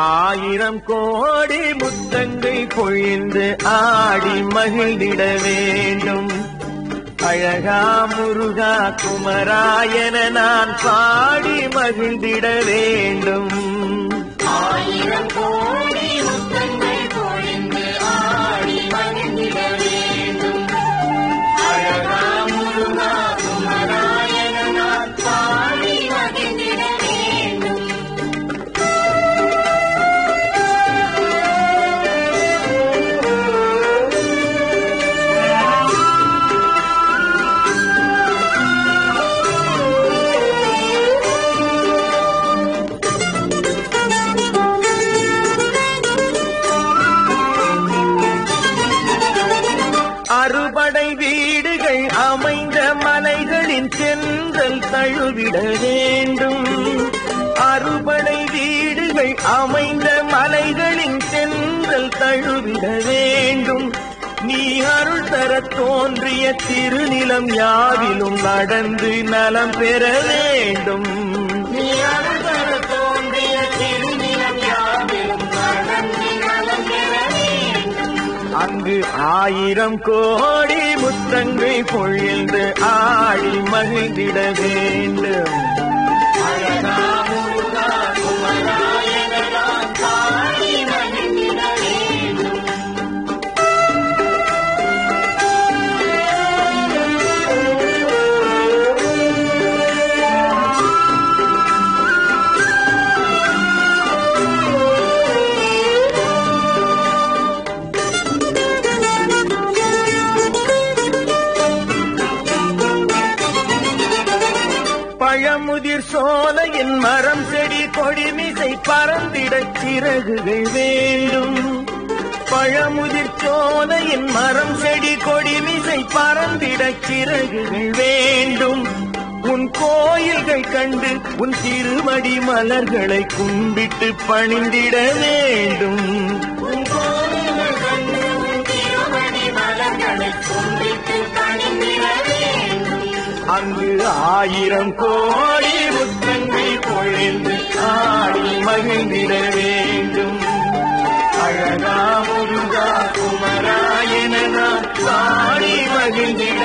ஆயிரம் கோடி முத்தங்கை பொழிந்து ஆடி மகிழ்ந்திட வேண்டும். அழகா முருகா குமராயன நான் பாடி மகிழ்ந்திட வேண்டும். ஆயிரம் கோடி முத்தங்கள் பொழிந்து ஆடி மகிழ்ந்திட வேண்டும். அழகா முருகா குமராயன நான் பாடி மகிழ்ந்திட வேண்டும். அறுபடை வீடுகள் அமைந்த மலைகளின் சென்றல் தழுவிட வேண்டும். அறுபடை வீடுகள் அமைந்த மலைகளின் சென்றல் தழுவிட வேண்டும். நீ அருள் தர தோன்றிய திருநிலம் யாவிலும் நடந்து நலம் பெற வேண்டும். நீ அருள் தர தோன்றிய திருநிலம் யாவிலும் நடந்து நலம் பெற வேண்டும். அங்கு ஆயிரம் கோடி முத்தங்கை பொழிந்து ஆடி மகிழ்ந்திட வேண்டும். அழகா முருகா குமராயன நான் பாடி மகிழ்ந்திட வேண்டும். பழமுதிர் சோலையின் மரம் செடி கொடிமிசை பறந்திட சிறகுகள் வேண்டும். பழமுதிர் சோலையின் மரம் செடி கொடிமிசை பறந்திட சிறகுகள் வேண்டும். உன் கோயில்கள் கண்டு உன் திருமடி மலர்களை கும்பிட்டு பணிந்திட வேண்டும். உன் கோயில்கள் கண்டு உன் திருமணி மலர்களை கும்பிட்டு பணிந்திட வேண்டும். அங்கு ஆயிரம் கோடி முத்தங்கை பொழிந்து ஆடி மகிழ்ந்திட வேண்டும். அழகா முருகா குமராயன நான் பாடி மகிழ்ந்திட